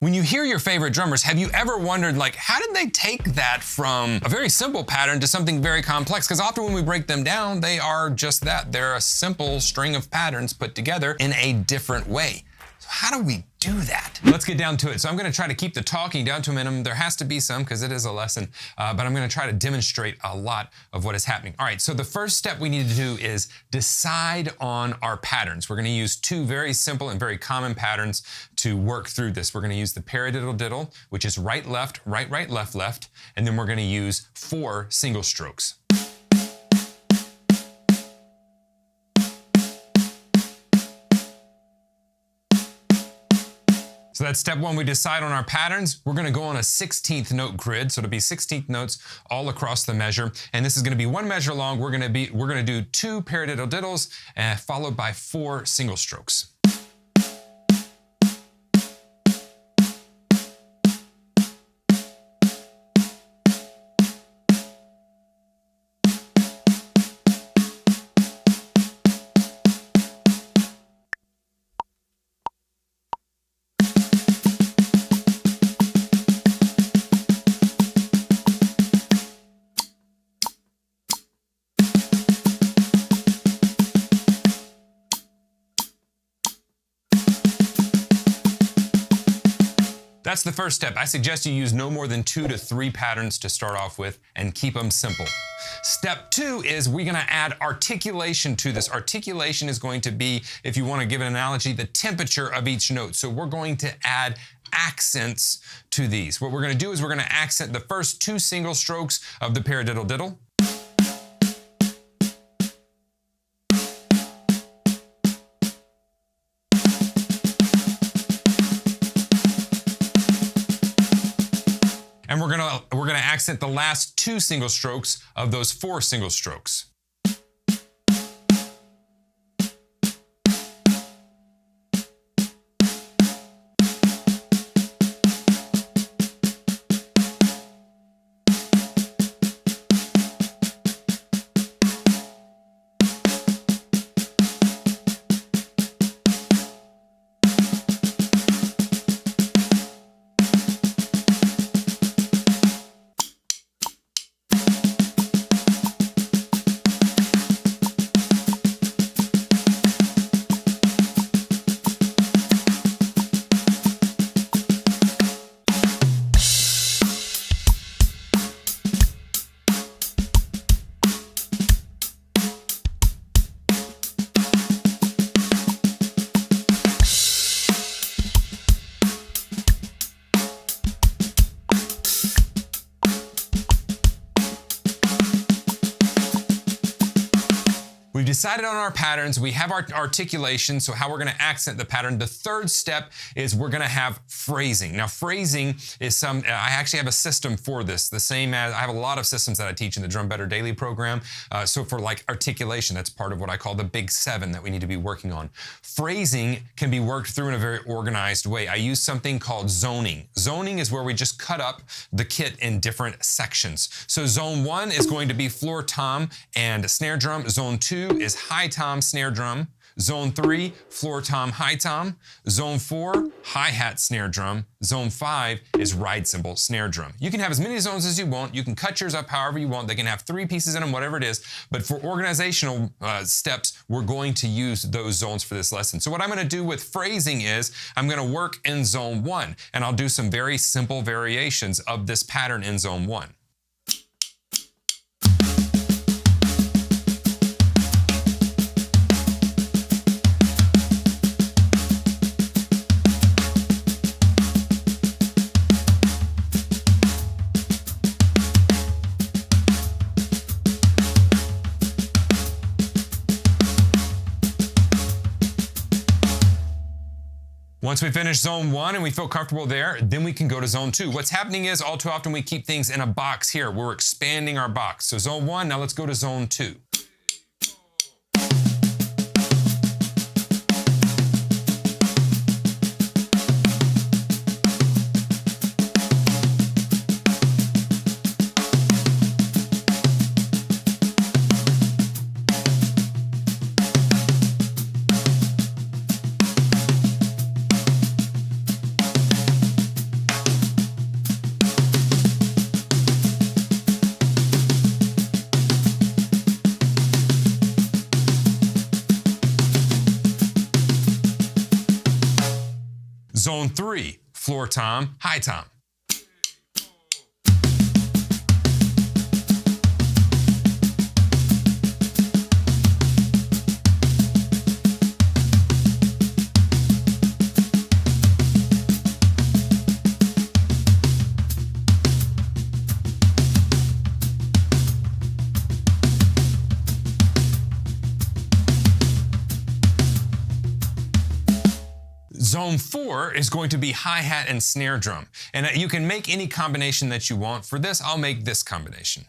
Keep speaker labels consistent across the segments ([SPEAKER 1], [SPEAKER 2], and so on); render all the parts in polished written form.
[SPEAKER 1] When you hear your favorite drummers, have you ever wondered, like, how did they take that from a very simple pattern to something very complex? Because often when we break them down, they are just that. They're a simple string of patterns put together in a different way. So how do we do that? Let's get down to it. So I'm gonna try to keep the talking down to a minimum. There has to be some, because it is a lesson, but I'm gonna try to demonstrate a lot of what is happening. All right, so the first step we need to do is decide on our patterns. We're gonna use two very simple and very common patterns to work through this. We're gonna use the paradiddle-diddle, which is right, left, right, right, left, left, and then we're gonna use 4 single strokes. So that's step one, we decide on our patterns. We're gonna go on a 16th note grid, so it'll be 16th notes all across the measure. And this is gonna be 1 measure long. We're gonna do 2 paradiddle-diddles followed by 4 single strokes. That's the first step. I suggest you use no more than 2 to 3 patterns to start off with and keep them simple. Step 2 is we're gonna add articulation to this. Articulation is going to be, if you wanna give an analogy, the temperature of each note. So we're going to add accents to these. What we're gonna do is we're gonna accent the first 2 single strokes of the paradiddle-diddle. And we're gonna accent the last 2 single strokes of those 4 single strokes. We've decided on our patterns, we have our articulation, so how we're gonna accent the pattern. The third step is we're gonna have phrasing. Now phrasing is I actually have a system for this, the same as, I have a lot of systems that I teach in the Drum Better Daily program. So for like articulation, that's part of what I call the big 7 that we need to be working on. Phrasing can be worked through in a very organized way. I use something called zoning. Zoning is where we just cut up the kit in different sections. So zone 1 is going to be floor tom and snare drum. Zone 2 is high tom, snare drum. Zone 3, floor tom, high tom. Zone 4, hi-hat, snare drum. Zone 5 is ride cymbal, snare drum. You can have as many zones as you want. You can cut yours up however you want. They can have 3 pieces in them, whatever it is. But for organizational steps, we're going to use those zones for this lesson. So what I'm gonna do with phrasing is, I'm gonna work in zone 1, and I'll do some very simple variations of this pattern in zone 1. Once we finish zone 1 and we feel comfortable there, then we can go to zone 2. What's happening is, all too often we keep things in a box here. We're expanding our box. So zone 1, now let's go to zone 2. Zone 3, floor tom, high tom. Zone 4 is going to be hi-hat and snare drum. And you can make any combination that you want. For this, I'll make this combination.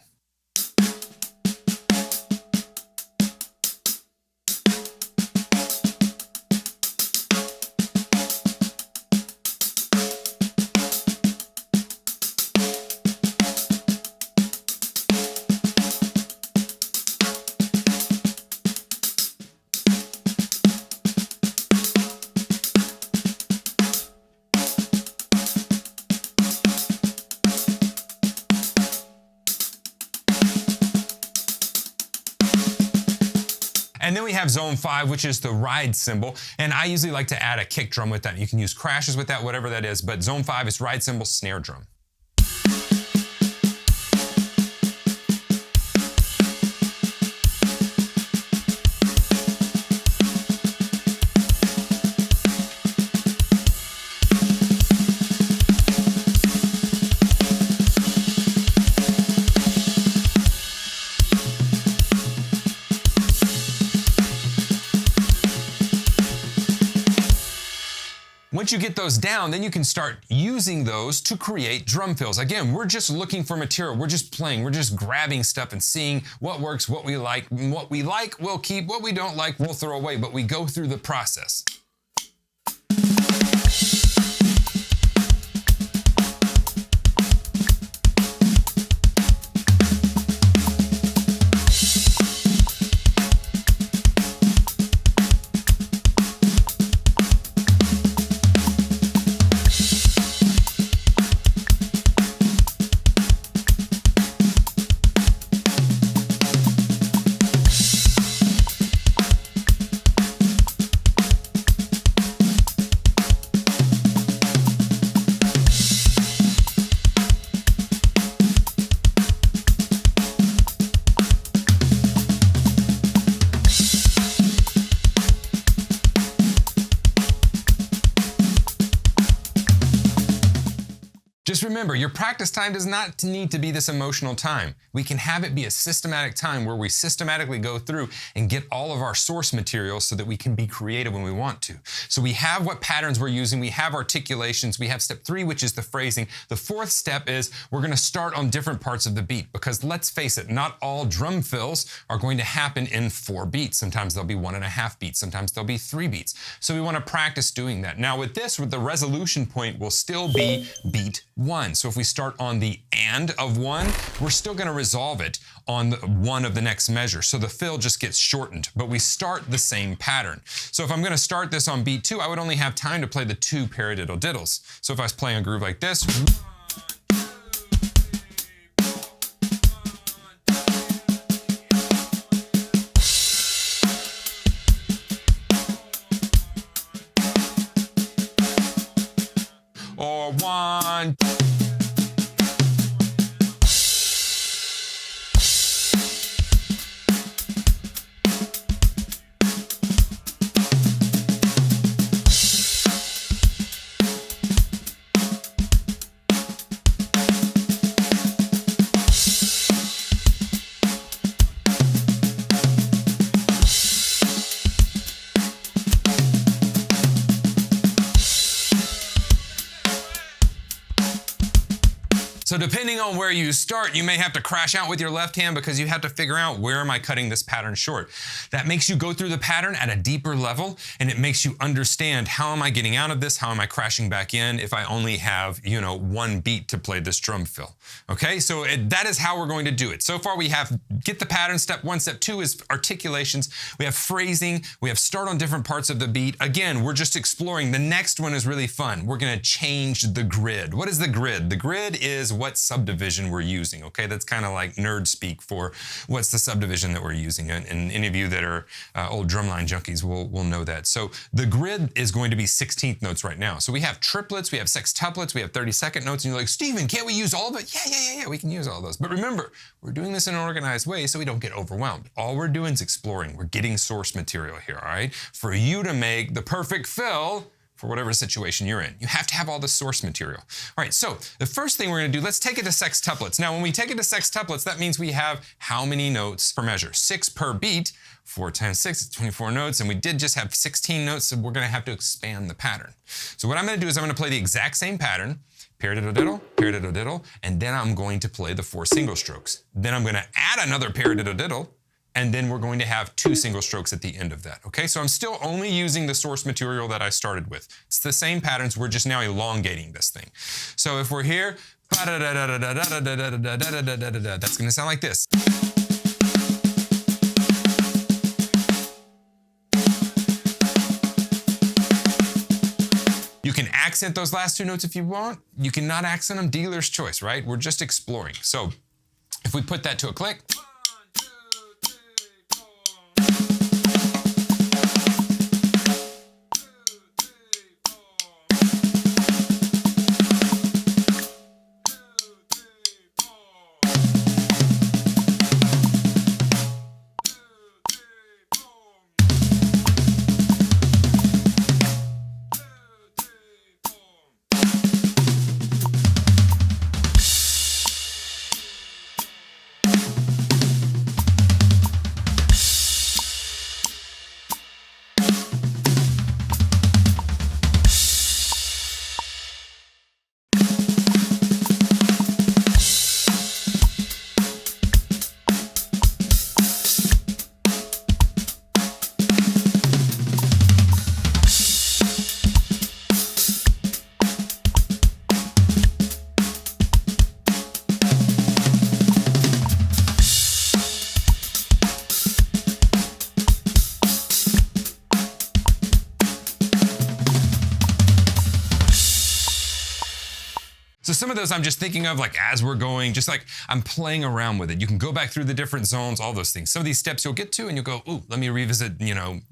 [SPEAKER 1] And then we have zone 5, which is the ride cymbal. And I usually like to add a kick drum with that. You can use crashes with that, whatever that is. But zone 5 is ride cymbal, snare drum. Once you get those down, then you can start using those to create drum fills. Again, we're just looking for material. We're just playing. We're just grabbing stuff and seeing what works, what we like. What we like, we'll keep. What we don't like, we'll throw away. But we go through the process. Just remember, your practice time does not need to be this emotional time. We can have it be a systematic time where we systematically go through and get all of our source materials so that we can be creative when we want to. So we have what patterns we're using, we have articulations, we have step 3, which is the phrasing. The 4th step is we're gonna start on different parts of the beat, because let's face it, not all drum fills are going to happen in 4 beats. Sometimes they'll be 1.5 beats, sometimes they'll be 3 beats. So we wanna practice doing that. Now with this, the resolution point will still be beat 1. So if we start on the and of 1, we're still going to resolve it on the 1 of the next measure. So the fill just gets shortened, but we start the same pattern. So if I'm going to start this on beat 2, I would only have time to play the 2 paradiddle-diddles. So if I was playing a groove like this, or 1. So depending on where you start, you may have to crash out with your left hand because you have to figure out, where am I cutting this pattern short? That makes you go through the pattern at a deeper level, and it makes you understand, how am I getting out of this? How am I crashing back in if I only have, 1 beat to play this drum fill? Okay, so that is how we're going to do it. So far we have get the pattern, step 1. Step 2 is articulations. We have phrasing. We have start on different parts of the beat. Again, we're just exploring. The next one is really fun. We're gonna change the grid. What is the grid? The grid is what subdivision we're using, okay? That's kind of like nerd speak for what's the subdivision that we're using. And any of you that are old drumline junkies will know that. So the grid is going to be 16th notes right now. So we have triplets, we have sextuplets, we have 32nd notes, and you're like, Stephen, can't we use all of it? Yeah, we can use all those. But remember, we're doing this in an organized way so we don't get overwhelmed. All we're doing is exploring. We're getting source material here, all right? For you to make the perfect fill for whatever situation you're in, you have to have all the source material. All right, so the first thing we're gonna do, let's take it to sextuplets. Now, when we take it to sextuplets, that means we have how many notes per measure? 6 per beat. 4 times 6 is 24 notes, and we did just have 16 notes, so we're gonna have to expand the pattern. So what I'm gonna do is I'm gonna play the exact same pattern, paradiddle-diddle, paradiddle-diddle, and then I'm going to play the 4 single strokes. Then I'm gonna add another paradiddle-diddle, and then we're going to have 2 single strokes at the end of that, okay? So I'm still only using the source material that I started with. It's the same patterns, we're just now elongating this thing. So if we're here, that's gonna sound like this. You can accent those last 2 notes if you want. You cannot accent them, dealer's choice, right? We're just exploring. So if we put that to a click, so some of those I'm just thinking of like as we're going, just like I'm playing around with it. You can go back through the different zones, all those things. Some of these steps you'll get to and you'll go, ooh, let me revisit,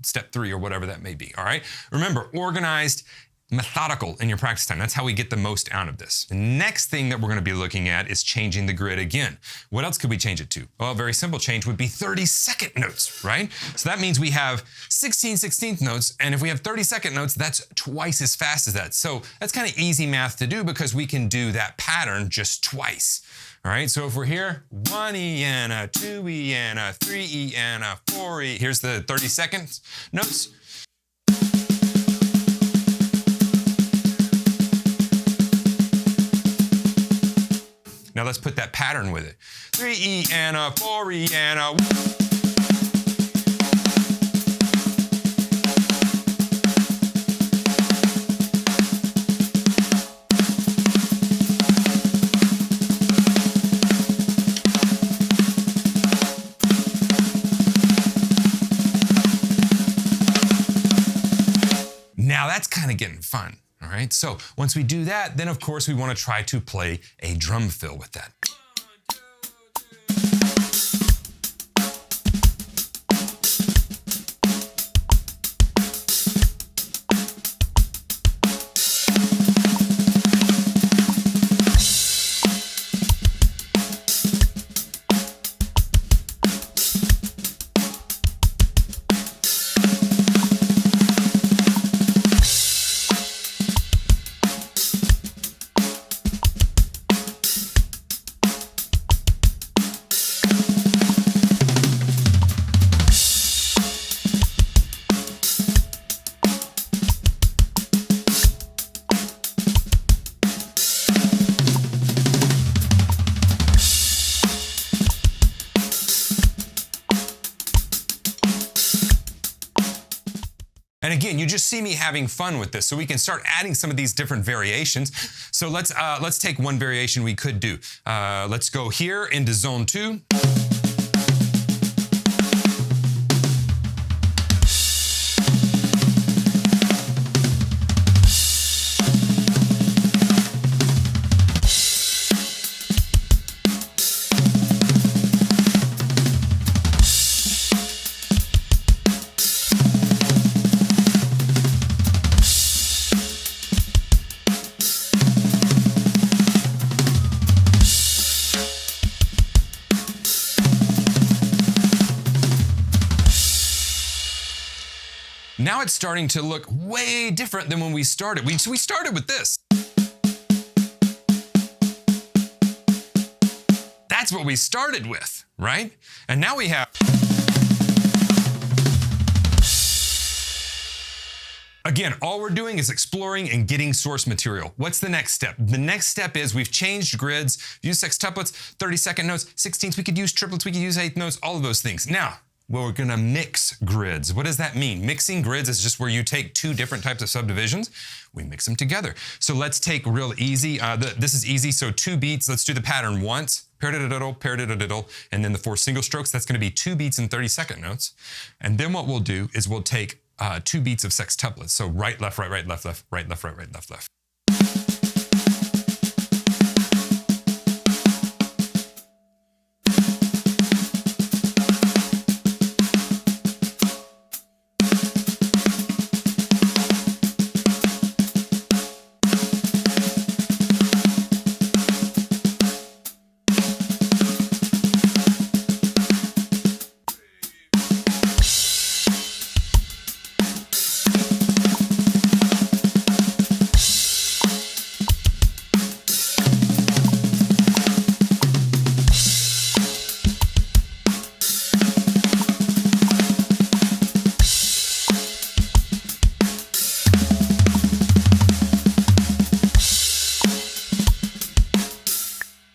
[SPEAKER 1] step 3 or whatever that may be, all right? Remember, organized, methodical in your practice time. That's how we get the most out of this. The next thing that we're gonna be looking at is changing the grid again. What else could we change it to? Well, a very simple change would be 32nd notes, right? So that means we have 16 16th notes, and if we have 32nd notes, that's twice as fast as that. So that's kind of easy math to do because we can do that pattern just twice. All right, so if we're here, 1E and a 2E and a 3E and a 4E, here's the 32nd notes. Now let's put that pattern with it. 3E and a 4E and a... Now that's kind of getting fun. All right, so once we do that, then of course we want to try to play a drum fill with that. And again, you just see me having fun with this, so we can start adding some of these different variations. So let's take one variation we could do. Let's go here into zone 2. Now it's starting to look way different than when we started. We started with this. That's what we started with, right? And now we have... Again, all we're doing is exploring and getting source material. What's the next step? The next step is we've changed grids, use sextuplets, 32nd notes, 16ths, we could use triplets, we could use 8th notes, all of those things. Now, we're gonna mix grids. What does that mean? Mixing grids is just where you take two different types of subdivisions, we mix them together. So let's take real easy, this is easy, so 2 beats, let's do the pattern once, paradiddle, paradiddle, and then the 4 single strokes, that's gonna be 2 beats in 32nd notes. And then what we'll do is we'll take 2 beats of sextuplets. So right, left, right, left, left, right, left, right, left, left.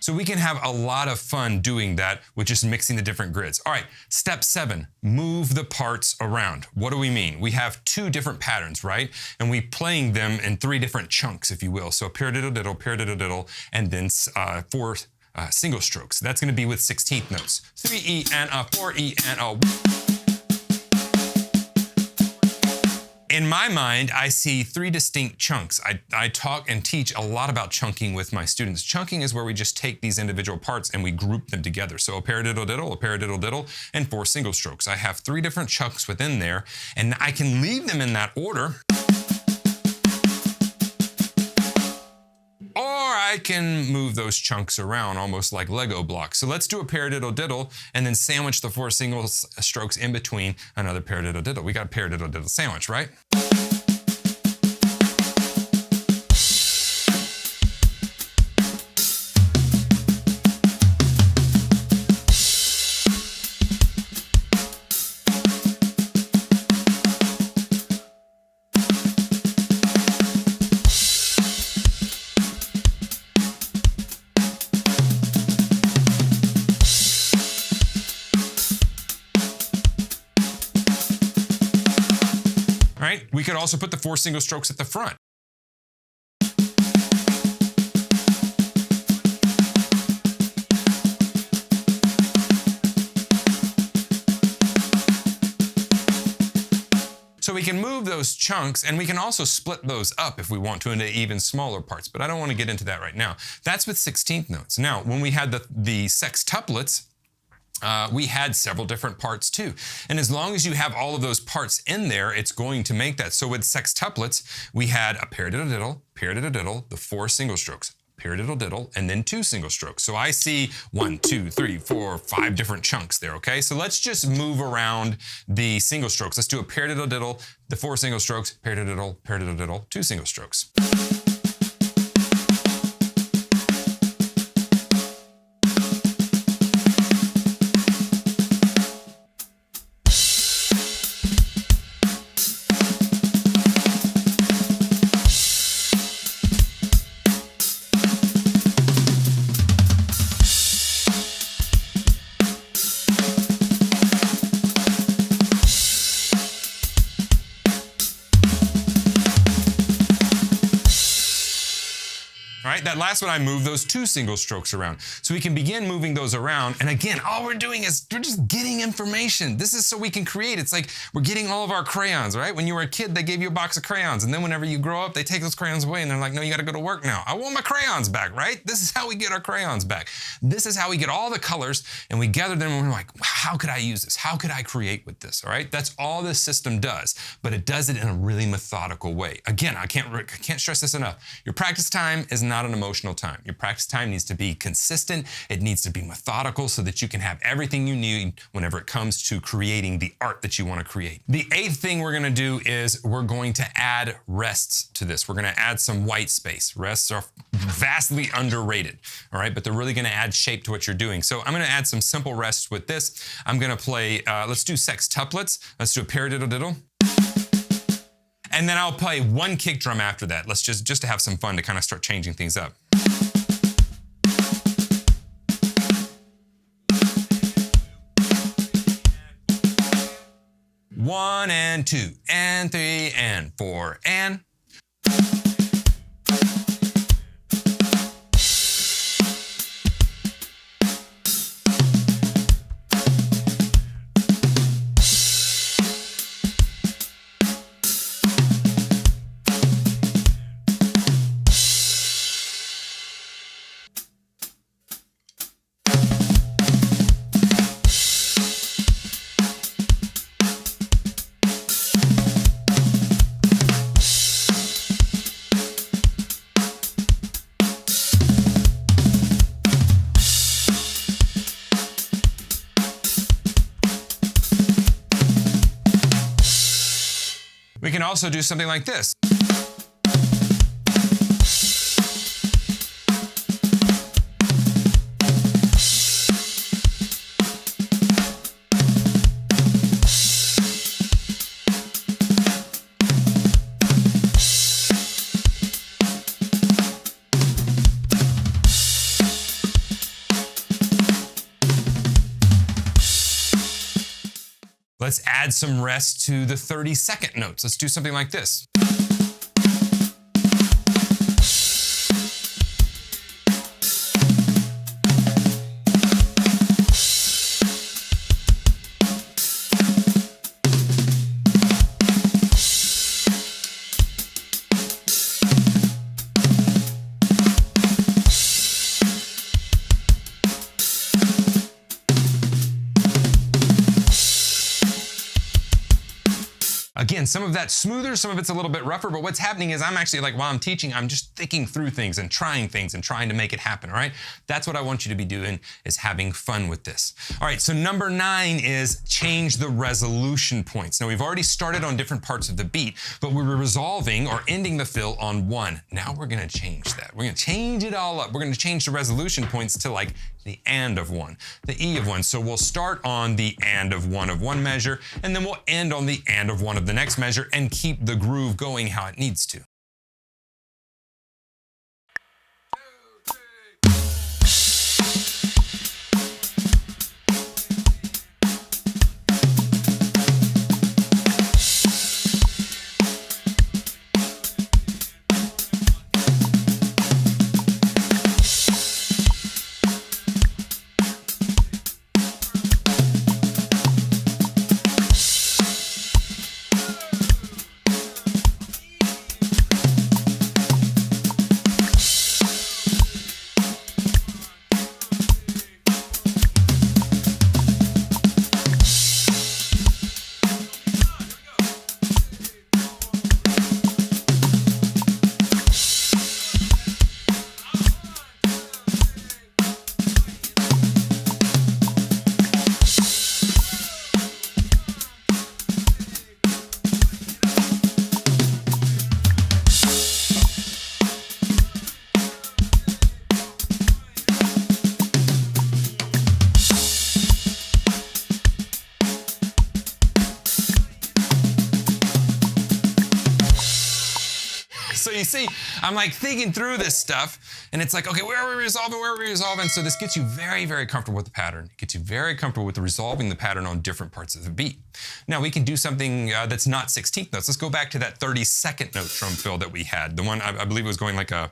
[SPEAKER 1] So we can have a lot of fun doing that with just mixing the different grids. All right, step 7, move the parts around. What do we mean? We have 2 different patterns, right? And we playing them in 3 different chunks, if you will. So paradiddle-diddle, paradiddle-diddle, and then 4 single strokes. That's gonna be with 16th notes. 3E and a 4E and a... In my mind, I see 3 distinct chunks. I talk and teach a lot about chunking with my students. Chunking is where we just take these individual parts and we group them together. So a paradiddle-diddle, a paradiddle-diddle, and 4 single strokes. I have 3 different chunks within there, and I can leave them in that order. Or I can move those chunks around almost like Lego blocks. So let's do a paradiddle-diddle and then sandwich the 4 single strokes in between another paradiddle-diddle. We got a paradiddle-diddle sandwich, right? Right? We could also put the 4 single strokes at the front. So we can move those chunks and we can also split those up if we want to into even smaller parts, but I don't want to get into that right now. That's with 16th notes. Now, when we had the sextuplets, we had several different parts too. And as long as you have all of those parts in there, it's going to make that. So with sextuplets, we had a paradiddle-diddle, paradiddle-diddle, the 4 single strokes, paradiddle-diddle, and then 2 single strokes. So I see 1, 2, 3, 4, 5 different chunks there, okay? So let's just move around the single strokes. Let's do a paradiddle-diddle, the 4 single strokes, paradiddle, paradiddle-diddle, 2 single strokes. Right? That last one, I move those 2 single strokes around. So we can begin moving those around. And again, all we're doing is we're just getting information. This is so we can create. It's like we're getting all of our crayons, right? When you were a kid, they gave you a box of crayons. And then whenever you grow up, they take those crayons away and they're like, no, you got to go to work now. I want my crayons back, right? This is how we get our crayons back. This is how we get all the colors and we gather them and we're like, how could I use this? How could I create with this? All right? That's all this system does, but it does it in a really methodical way. Again, I can't stress this enough. Your practice time is not enough emotional time. Your practice time needs to be consistent. It needs to be methodical so that you can have everything you need whenever it comes to creating the art that you want to create. The 8th thing we're going to do is we're going to add rests to this. We're going to add some white space. Rests are vastly underrated, all right? But they're really going to add shape to what you're doing. So I'm going to add some simple rests with this. I'm going to play, let's do sextuplets. Let's do a paradiddle-diddle. And then I'll play one kick drum after that. Let's just to have some fun to kind of start changing things up. 1 and 2 and 3 and 4 and. We can also do something like this. Let's add some rest to the 32nd notes. Let's do something like this. Again, some of that's smoother, some of it's a little bit rougher, but what's happening is I'm actually, like, while I'm teaching, I'm just thinking through things and trying to make it happen, all right? That's what I want you to be doing, is having fun with this. All right, so number 9 is change the resolution points. Now, we've already started on different parts of the beat, but we were resolving or ending the fill on 1. Now we're gonna change that. We're gonna change it all up. We're gonna change the resolution points to, like, the and of 1, the E of 1. So we'll start on the and of 1 of one measure, and then we'll end on the and of 1 of the next measure and keep the groove going how it needs to. So you see, I'm like thinking through this stuff, and it's like, okay, where are we resolving, where are we resolving? So this gets you very, very comfortable with the pattern. It gets you very comfortable with resolving the pattern on different parts of the beat. Now we can do something that's not 16th notes. Let's go back to that 32nd note drum fill that we had. The one I believe was going like a...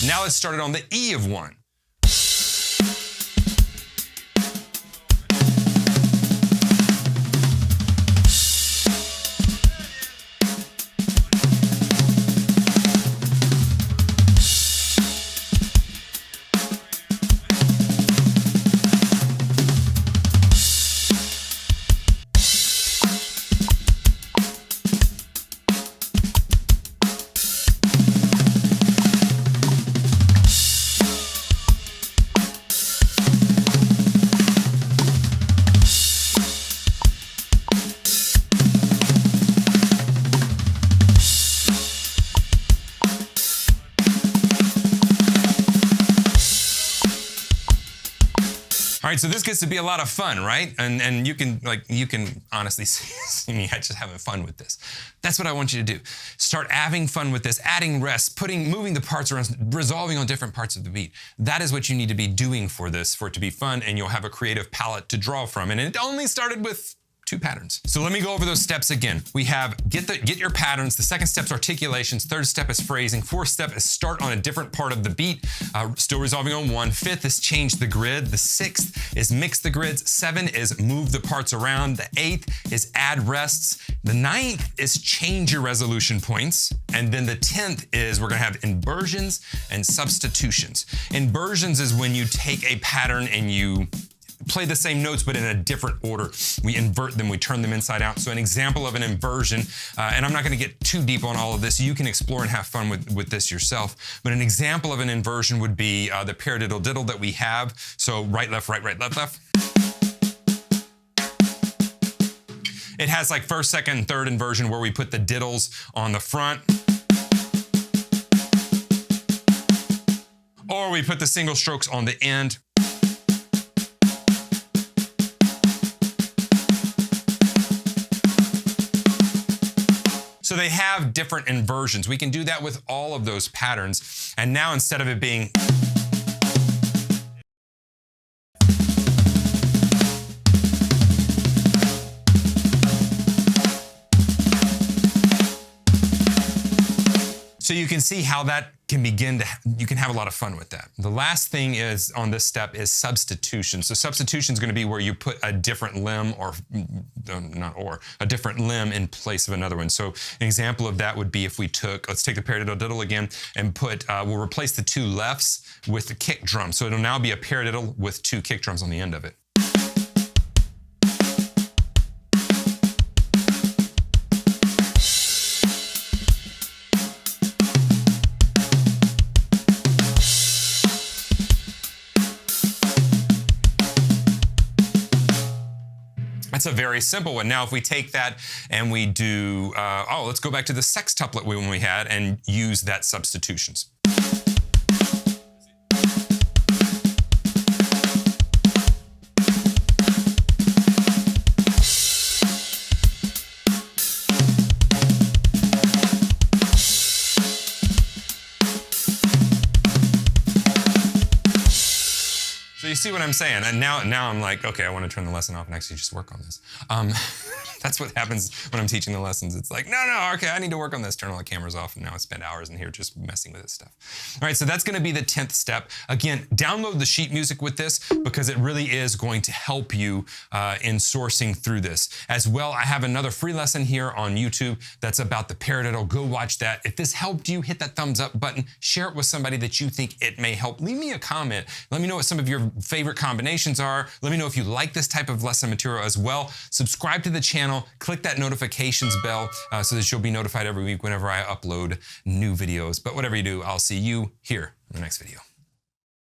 [SPEAKER 1] Now let's start it on the E of 1. All right, so this gets to be a lot of fun, right? And you can honestly see me just having fun with this. That's what I want you to do. Start having fun with this, adding rest, moving the parts around, resolving on different parts of the beat. That is what you need to be doing for this, for it to be fun, and you'll have a creative palette to draw from. And it only started with 2 patterns. So let me go over those steps again. We have get your patterns. The second step is articulations. Third step is phrasing. Fourth step is start on a different part of the beat, still resolving on 1. Fifth is change the grid. The 6th is mix the grids. 7 is move the parts around. The 8th is add rests. The 9th is change your resolution points. And then the 10th is we're gonna have inversions and substitutions. Inversions is when you take a pattern and you play the same notes, but in a different order. We invert them, we turn them inside out. So an example of an inversion, and I'm not gonna get too deep on all of this, you can explore and have fun with this yourself, but an example of an inversion would be the paradiddle-diddle that we have. So right, left, right, right, left, left. It has like first, second, and third inversion where we put the diddles on the front. Or we put the single strokes on the end. So they have different inversions. We can do that with all of those patterns. And now instead of it being so you can see how that can you can have a lot of fun with that. The last thing is on this step is substitution. So substitution is going to be where you put a different limb a different limb in place of another one. So an example of that would be if we let's take the paradiddle-diddle again and we'll replace the 2 lefts with the kick drum. So it'll now be a paradiddle with 2 kick drums on the end of it. That's a very simple one. Now, if we take that and we do, let's go back to the sextuplet one we had and use that substitutions. So you see what I'm saying? And now I'm like, okay, I want to turn the lesson off and actually just work on this. That's what happens when I'm teaching the lessons. It's like, no, okay, I need to work on this. Turn all the cameras off, and now I spend hours in here just messing with this stuff. All right, so that's gonna be the 10th step. Again, download the sheet music with this because it really is going to help you in sourcing through this. As well, I have another free lesson here on YouTube that's about the paradiddle. Go watch that. If this helped you, hit that thumbs up button, share it with somebody that you think it may help. Leave me a comment. Let me know what some of your favorite combinations are. Let me know if you like this type of lesson material as well. Subscribe to the channel, click that notifications bell so that you'll be notified every week whenever I upload new videos. But whatever you do, I'll see you here in the next video.